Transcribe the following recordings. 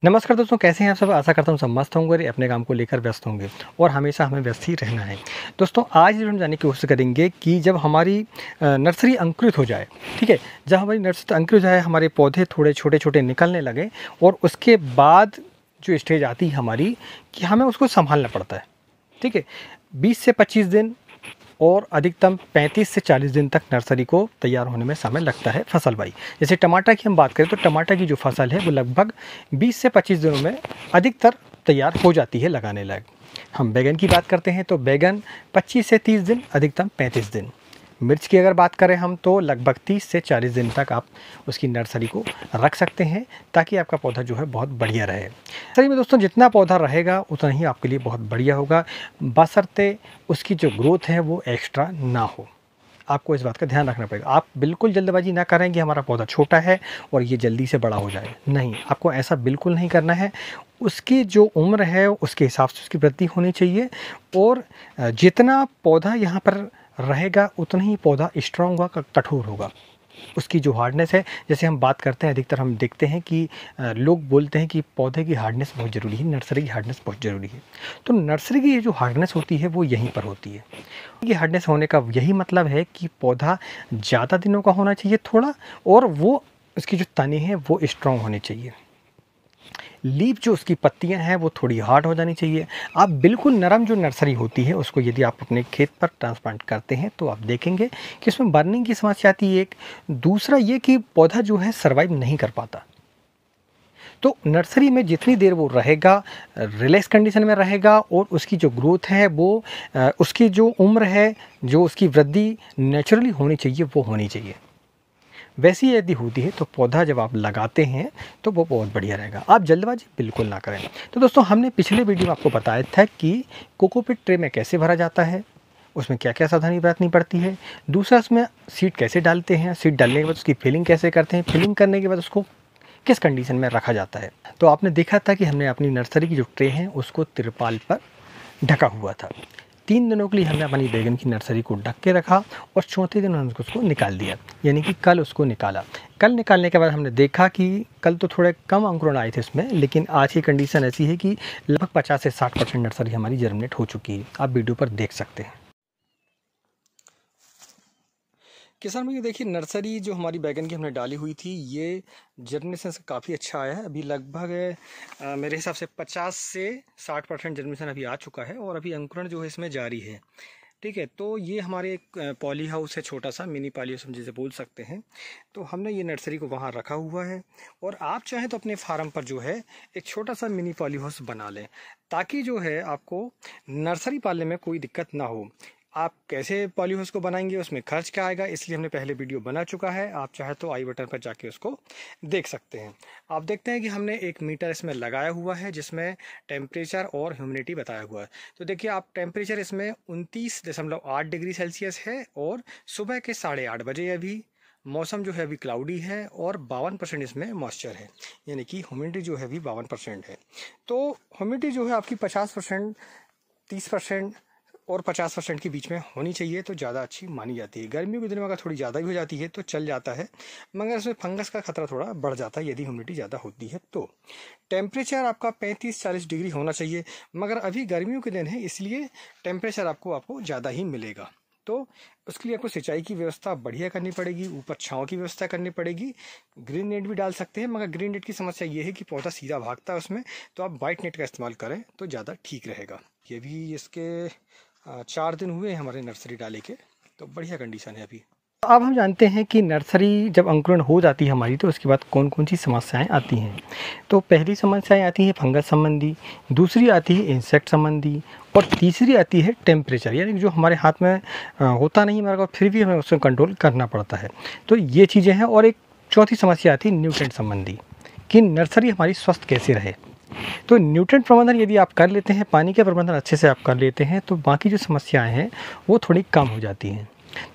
नमस्कार दोस्तों, कैसे हैं आप सब। आशा करता हूँ सब मस्त होंगे और अपने काम को लेकर व्यस्त होंगे और हमेशा हमें व्यस्त ही रहना है। दोस्तों आज हम जानने की कोशिश करेंगे कि जब हमारी नर्सरी अंकुरित हो जाए, ठीक है, जब हमारी नर्सरी अंकुरित हो जाए, हमारे पौधे थोड़े छोटे छोटे निकलने लगे और उसके बाद जो स्टेज आती है हमारी कि हमें उसको संभालना पड़ता है, ठीक है। 20 से 25 दिन और अधिकतम 35 से 40 दिन तक नर्सरी को तैयार होने में समय लगता है फसल वाई। जैसे टमाटर की हम बात करें तो टमाटर की जो फसल है वो लगभग 20 से 25 दिनों में अधिकतर तैयार हो जाती है लगाने लायक। हम बैगन की बात करते हैं तो बैगन 25 से 30 दिन, अधिकतम 35 दिन। मिर्च की अगर बात करें हम तो लगभग 30 से 40 दिन तक आप उसकी नर्सरी को रख सकते हैं ताकि आपका पौधा जो है बहुत बढ़िया रहे। नर्सरी में दोस्तों जितना पौधा रहेगा उतना ही आपके लिए बहुत बढ़िया होगा, बशर्ते उसकी जो ग्रोथ है वो एक्स्ट्रा ना हो। आपको इस बात का ध्यान रखना पड़ेगा। आप बिल्कुल जल्दबाजी ना करें कि हमारा पौधा छोटा है और ये जल्दी से बड़ा हो जाए, नहीं, आपको ऐसा बिल्कुल नहीं करना है। उसकी जो उम्र है उसके हिसाब से उसकी वृद्धि होनी चाहिए और जितना पौधा यहाँ पर रहेगा उतना ही पौधा स्ट्रॉन्ग होगा, कठोर होगा। उसकी जो हार्डनेस है, जैसे हम बात करते हैं, अधिकतर हम देखते हैं कि लोग बोलते हैं कि पौधे की हार्डनेस बहुत ज़रूरी है, नर्सरी की हार्डनेस बहुत ज़रूरी है। तो नर्सरी की ये जो हार्डनेस होती है वो यहीं पर होती है। ये हार्डनेस होने का यही मतलब है कि पौधा ज़्यादा दिनों का होना चाहिए थोड़ा, और वो उसकी जो तने हैं वो स्ट्रॉन्ग होनी चाहिए। लीफ जो उसकी पत्तियां हैं वो थोड़ी हार्ड हो जानी चाहिए। आप बिल्कुल नरम जो नर्सरी होती है उसको यदि आप अपने खेत पर ट्रांसप्लांट करते हैं तो आप देखेंगे कि उसमें बर्निंग की समस्या आती है। एक दूसरा ये कि पौधा जो है सर्वाइव नहीं कर पाता। तो नर्सरी में जितनी देर वो रहेगा, रिलैक्स कंडीशन में रहेगा और उसकी जो ग्रोथ है वो उसकी जो उम्र है, जो उसकी वृद्धि नेचुरली होनी चाहिए वो होनी चाहिए। वैसी यदि होती है तो पौधा जब आप लगाते हैं तो वो बहुत बढ़िया रहेगा। आप जल्दबाजी बिल्कुल ना करें। तो दोस्तों हमने पिछले वीडियो में आपको बताया था कि कोकोपीट ट्रे में कैसे भरा जाता है, उसमें क्या क्या सावधानी बरतनी पड़ती है। दूसरा उसमें सीड कैसे डालते हैं, सीड डालने के बाद उसकी फिलिंग कैसे करते हैं, फिलिंग करने के बाद उसको किस कंडीशन में रखा जाता है। तो आपने देखा था कि हमने अपनी नर्सरी की जो ट्रे हैं उसको तिरपाल पर ढका हुआ था। 3 दिनों के लिए हमने अपनी बैगन की नर्सरी को ढक के रखा और चौथे दिन हमने उसको निकाल दिया, यानी कि कल उसको निकाला। कल निकालने के बाद हमने देखा कि कल तो थोड़े कम अंकुरण आए थे उसमें, लेकिन आज की कंडीशन ऐसी है कि लगभग 50 से 60% नर्सरी हमारी जर्मिनेट हो चुकी है। आप वीडियो पर देख सकते हैं। किसान भाई देखिए, नर्सरी जो हमारी बैगन की हमने डाली हुई थी ये जर्मिनेशन से काफ़ी अच्छा आया है। अभी लगभग मेरे हिसाब से 50 से 60% जर्मिनेशन अभी आ चुका है और अभी अंकुरण जो है इसमें जारी है, ठीक है। तो ये हमारे एक पॉली हाउस है, छोटा सा मिनी पॉली हाउस हम जिसे बोल सकते हैं। तो हमने ये नर्सरी को वहाँ रखा हुआ है और आप चाहें तो अपने फार्म पर जो है एक छोटा सा मिनी पॉली हाउस बना लें ताकि जो है आपको नर्सरी पालने में कोई दिक्कत ना हो। आप कैसे पॉली हाउस को बनाएंगे, उसमें खर्च क्या आएगा, इसलिए हमने पहले वीडियो बना चुका है। आप चाहे तो आई बटन पर जाके उसको देख सकते हैं। आप देखते हैं कि हमने एक मीटर इसमें लगाया हुआ है जिसमें टेम्परेचर और ह्यूमिडिटी बताया हुआ है। तो देखिए आप, टेम्परेचर इसमें 29.8 डिग्री सेल्सियस है और सुबह के 8:30 बजे अभी मौसम जो है अभी क्लाउडी है और 52% इसमें मॉइस्चर है, यानी कि ह्यूमिडिटी जो है अभी 52% है। तो ह्यूमिडिटी जो है आपकी 50%, 30% और 50% के बीच में होनी चाहिए तो ज़्यादा अच्छी मानी जाती है। गर्मियों के दिनों में अगर थोड़ी ज़्यादा भी हो जाती है तो चल जाता है, मगर इसमें फंगस का खतरा थोड़ा बढ़ जाता है यदि ह्यूमिडिटी ज़्यादा होती है। तो टेम्परेचर आपका 35-40 डिग्री होना चाहिए, मगर अभी गर्मियों के दिन है इसलिए टेम्परेचर आपको ज़्यादा ही मिलेगा। तो उसके लिए आपको सिंचाई की व्यवस्था बढ़िया करनी पड़ेगी, ऊपर छाँव की व्यवस्था करनी पड़ेगी। ग्रीन नेट भी डाल सकते हैं, मगर ग्रीन नेट की समस्या ये है कि पौधा सीधा भागता है उसमें, तो आप वाइट नेट का इस्तेमाल करें तो ज़्यादा ठीक रहेगा। ये भी इसके 4 दिन हुए हैं हमारे नर्सरी डाले के, तो बढ़िया कंडीशन है अभी। अब हम जानते हैं कि नर्सरी जब अंकुरण हो जाती है हमारी तो उसके बाद कौन कौन सी समस्याएं आती हैं। तो पहली समस्याएं आती हैं फंगस संबंधी, दूसरी आती है इंसेक्ट संबंधी और तीसरी आती है टेम्परेचर, यानी जो हमारे हाथ में होता नहीं हमारे को, फिर भी हमें उसको कंट्रोल करना पड़ता है। तो ये चीज़ें हैं। और एक चौथी समस्या आती है न्यूट्रिएंट संबंधी, कि नर्सरी हमारी स्वस्थ कैसे रहे। तो न्यूट्रिएंट प्रबंधन यदि आप कर लेते हैं, पानी का प्रबंधन अच्छे से आप कर लेते हैं तो बाकी जो समस्याएं हैं वो थोड़ी कम हो जाती हैं।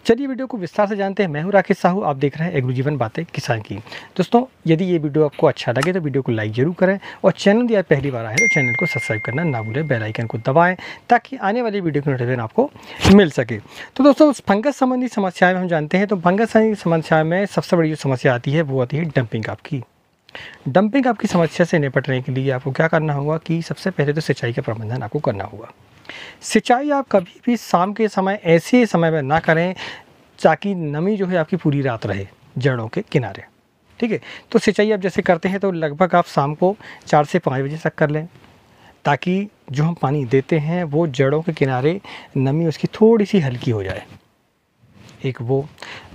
चलिए वीडियो को विस्तार से जानते हैं। मैं हूं राकेश साहू, आप देख रहे हैं एग्रो जीवन बातें किसान की। दोस्तों यदि ये वीडियो आपको अच्छा लगे तो वीडियो को लाइक जरूर करें और चैनल यदि आप पहली बार आए तो चैनल को सब्सक्राइब करना ना भूलें, बेल आइकन को दबाएं ताकि आने वाली वीडियो की नोटिफिकेशन आपको मिल सके। तो दोस्तों फंगस संबंधी समस्याएं हम जानते हैं। तो फंगस संबंधी समस्या में सबसे बड़ी जो समस्या आती है वो आती है डंपिंग आपकी। डंपिंग आपकी समस्या से निपटने के लिए आपको क्या करना होगा कि सबसे पहले तो सिंचाई का प्रबंधन आपको करना होगा। सिंचाई आप कभी भी शाम के समय ऐसे समय में ना करें ताकि नमी जो है आपकी पूरी रात रहे जड़ों के किनारे। ठीक है, तो सिंचाई आप जैसे करते हैं तो लगभग आप शाम को 4 से 5 बजे तक कर लें, ताकि जो हम पानी देते हैं वो जड़ों के किनारे नमी उसकी थोड़ी सी हल्की हो जाए। एक वो,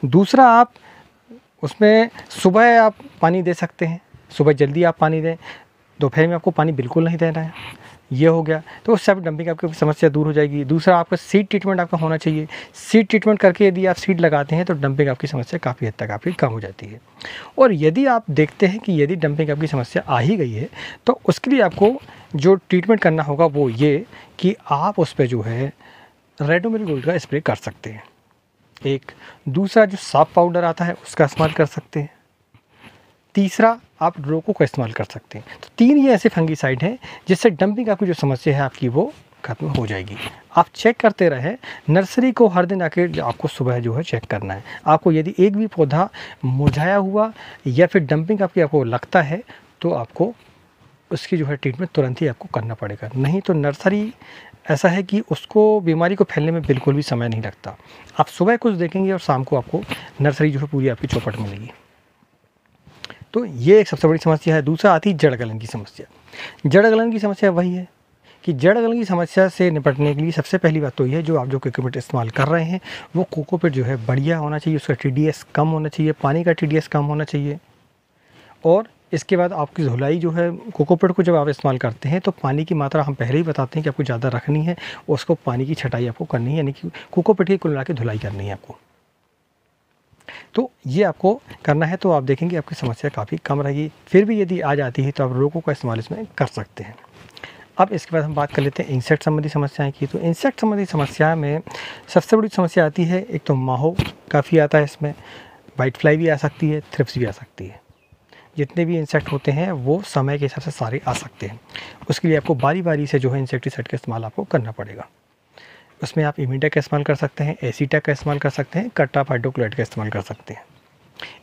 दूसरा आप उसमें सुबह आप पानी दे सकते हैं, सुबह जल्दी आप पानी दें, दोपहर में आपको पानी बिल्कुल नहीं देना है, ये हो गया। तो उससे आप डंपिंग आपकी समस्या दूर हो जाएगी। दूसरा आपका सीड ट्रीटमेंट आपका होना चाहिए। सीड ट्रीटमेंट करके यदि आप सीड लगाते हैं तो डंपिंग आपकी समस्या काफ़ी हद तक आपकी कम हो जाती है। और यदि आप देखते हैं कि यदि डंपिंग आपकी समस्या आ ही गई है तो उसके लिए आपको जो ट्रीटमेंट करना होगा वो ये कि आप उस पर जो है रेडोमिल गोल्ड का स्प्रे कर सकते हैं। एक, दूसरा जो साफ पाउडर आता है उसका इस्तेमाल कर सकते हैं। तीसरा आप रोको का इस्तेमाल कर सकते हैं। तो 3 ये ऐसे फंगीसाइड हैं जिससे डंपिंग आपकी जो समस्या है आपकी वो खत्म हो जाएगी। आप चेक करते रहें, नर्सरी को हर दिन आके आपको सुबह जो है चेक करना है। आपको यदि एक भी पौधा मुरझाया हुआ या फिर डंपिंग आपकी आपको लगता है तो आपको उसकी जो है ट्रीटमेंट तुरंत ही आपको करना पड़ेगा, नहीं तो नर्सरी ऐसा है कि उसको बीमारी को फैलने में बिल्कुल भी समय नहीं लगता। आप सुबह कुछ देखेंगे और शाम को आपको नर्सरी जो है पूरी आपकी चौपट मिलेगी। तो ये एक सबसे बड़ी समस्या है। दूसरा आती है जड़ गलन की समस्या। जड़ गलन की समस्या वही है कि जड़ गलन की समस्या से निपटने के लिए सबसे पहली बात तो ये है, जो आप जो कोकोपीट इस्तेमाल कर रहे हैं वो कोकोपीट जो है बढ़िया होना चाहिए, उसका TDS कम होना चाहिए, पानी का TDS कम होना चाहिए। और इसके बाद आपकी धुलाई जो है कोकोपीट को जब आप इस्तेमाल करते हैं तो पानी की मात्रा हम पहले ही बताते हैं कि आपको ज़्यादा रखनी है, उसको पानी की छटाई आपको करनी है, यानी कि कोकोपीट की कुल मिला के धुलाई करनी है आपको। तो ये आपको करना है तो आप देखेंगे आपकी समस्या काफ़ी कम रहेगी। फिर भी यदि आ जाती है तो आप रोको का इस्तेमाल इसमें कर सकते हैं। अब इसके बाद हम बात कर लेते हैं इंसेक्ट संबंधी समस्याएं की। तो इंसेक्ट संबंधी समस्या में सबसे बड़ी समस्या आती है, एक तो माहो काफ़ी आता है इसमें, वाइट फ्लाई भी आ सकती है, थ्रिप्स भी आ सकती है। जितने भी इंसेक्ट होते हैं वो समय के हिसाब से सारे आ सकते हैं। उसके लिए आपको बारी बारी से जो है इंसेक्टिसाइड का इस्तेमाल आपको करना पड़ेगा। उसमें आप इमिडा का इस्तेमाल कर सकते हैं, एसीटा का इस्तेमाल कर सकते हैं, कट्टाफ हाइड्रोक्लोराइड का इस्तेमाल कर सकते हैं।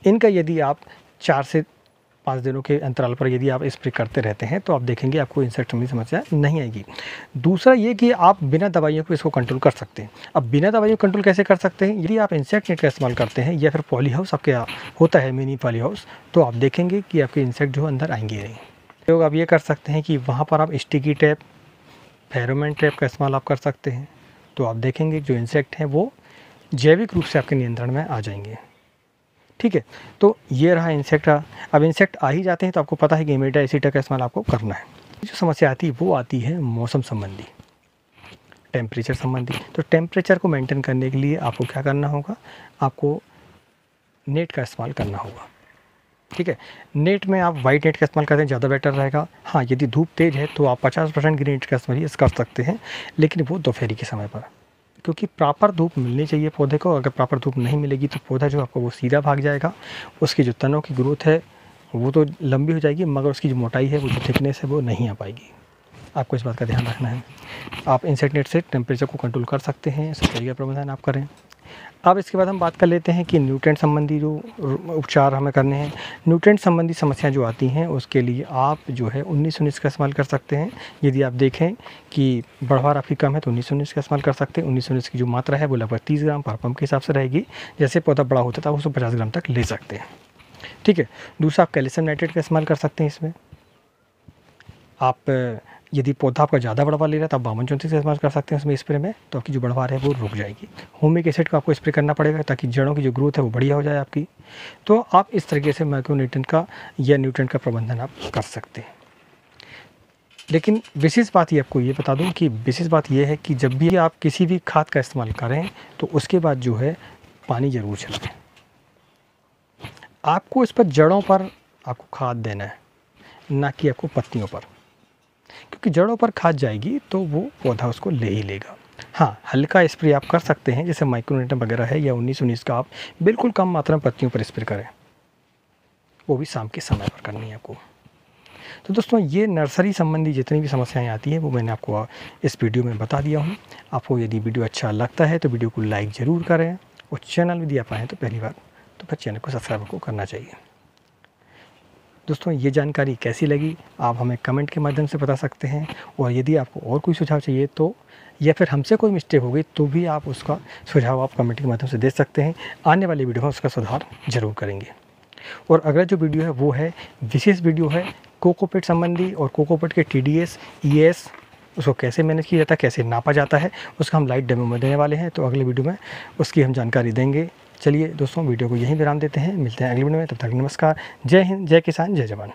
इनका यदि आप 4 से 5 दिनों के अंतराल पर यदि आप स्प्रे करते रहते हैं तो आप देखेंगे आपको इंसेक्ट संबंधी समस्या नहीं आएगी। दूसरा ये कि आप बिना दवाइयों को इसको कंट्रोल कर सकते हैं। अब बिना दवाइयों कंट्रोल कैसे कर सकते हैं? यदि आप इंसेक्ट नेट का इस्तेमाल करते हैं या फिर पॉली हाउस आपके होता है, मिनी पॉली हाउस, तो आप देखेंगे कि आपके इंसेक्ट जो अंदर आएंगे नहीं। तो आप ये कर सकते हैं कि वहाँ पर आप स्टिकी टैप, फेरोमोन ट्रैप का इस्तेमाल आप कर सकते हैं। तो आप देखेंगे जो इंसेक्ट हैं वो जैविक रूप से आपके नियंत्रण में आ जाएंगे। ठीक है, तो ये रहा इंसेक्ट। अब इंसेक्ट आ ही जाते हैं तो आपको पता है कि इमिडा एसीटा का इस्तेमाल आपको करना है। जो समस्या आती है वो आती है मौसम संबंधी, टेम्परेचर संबंधी। तो टेम्परेचर को मेंटेन करने के लिए आपको क्या करना होगा, आपको नेट का इस्तेमाल करना होगा। ठीक है, नेट में आप वाइट नेट का इस्तेमाल करते हैं ज़्यादा बेटर रहेगा। हाँ, यदि धूप तेज़ है तो आप 50% ग्रीन नेट का इस्तेमाल कर सकते हैं, लेकिन वो दोपहरी के समय पर, क्योंकि प्रॉपर धूप मिलनी चाहिए पौधे को। अगर प्रॉपर धूप नहीं मिलेगी तो पौधा जो आपको वो सीधा भाग जाएगा। उसकी जो तनों की ग्रोथ है वो तो लंबी हो जाएगी, मगर उसकी जो मोटाई है, वो जो थिकनेस है वो नहीं आ पाएगी। आपको इस बात का ध्यान रखना है। आप इंसेक्ट नेट से टेम्परेचर को कंट्रोल कर सकते हैं, सिंचाई का प्रबंधन आप करें। अब इसके बाद हम बात कर लेते हैं कि न्यूट्रिएंट संबंधी जो उपचार हमें करने हैं। न्यूट्रिएंट संबंधी समस्याएं जो आती हैं उसके लिए आप जो है 19-19 का इस्तेमाल कर सकते हैं। यदि आप देखें कि बढ़वार आपकी कम है तो 19-19 का इस्तेमाल कर सकते हैं। 19-19 की जो मात्रा है वो लगभग 30 ग्राम पर पंप के हिसाब से रहेगी। जैसे पौधा बड़ा होता था उसको 50 ग्राम तक ले सकते हैं। ठीक है, दूसरा आप कैल्शियम नाइट्रेट का इस्तेमाल कर सकते हैं। इसमें आप यदि पौधा आपका ज़्यादा बढ़वा ले रहा है तो आप 52-34 का इस्तेमाल कर सकते हैं उसमें स्प्रे में, तो आपकी जो बढ़वार है वो रुक जाएगी। हुमिक एसिड का आपको स्प्रे करना पड़ेगा ताकि जड़ों की जो ग्रोथ है वो बढ़िया हो जाए आपकी। तो आप इस तरीके से माइक्रोन्यूट्रिएंट का या न्यूट्रिएंट का प्रबंधन आप कर सकते हैं। लेकिन विशेष बात ये आपको ये बता दूं कि विशेष बात ये है कि जब भी आप किसी भी खाद का इस्तेमाल करें तो उसके बाद जो है पानी ज़रूर छिड़कें। आपको इस पर जड़ों पर आपको खाद देना है, ना कि आपको पत्तियों पर, क्योंकि जड़ों पर खाद जाएगी तो वो पौधा उसको ले ही लेगा। हाँ, हल्का स्प्रे आप कर सकते हैं, जैसे माइक्रोन्यूट्रिएंट वगैरह है, या 19-19 का आप बिल्कुल कम मात्रा में पत्तियों पर स्प्रे करें, वो भी शाम के समय पर करनी है आपको। तो दोस्तों, ये नर्सरी संबंधी जितनी भी समस्याएं आती हैं वो मैंने आपको इस वीडियो में बता दिया हूँ। आपको यदि वीडियो अच्छा लगता है तो वीडियो को लाइक ज़रूर करें, और चैनल यदि आप आएँ तो पहली बार तो फिर चैनल को सब्सक्राइब को करना चाहिए। दोस्तों ये जानकारी कैसी लगी आप हमें कमेंट के माध्यम से बता सकते हैं, और यदि आपको और कोई सुझाव चाहिए तो, या फिर हमसे कोई मिस्टेक हो गई तो भी आप उसका सुझाव आप कमेंट के माध्यम से दे सकते हैं। आने वाली वीडियो में उसका सुधार ज़रूर करेंगे। और अगला जो वीडियो है वो है विशेष वीडियो है कोकोपीट संबंधी, और कोकोपीट के TDS ES उसको कैसे मैनेज किया जाता है, कैसे नापा जाता है, उसका हम लाइव डेमो में देने वाले हैं। तो अगले वीडियो में उसकी हम जानकारी देंगे। चलिए दोस्तों वीडियो को यहीं विराम देते हैं, मिलते हैं अगली वीडियो में, तब तक नमस्कार। जय हिंद, जय किसान, जय जवान।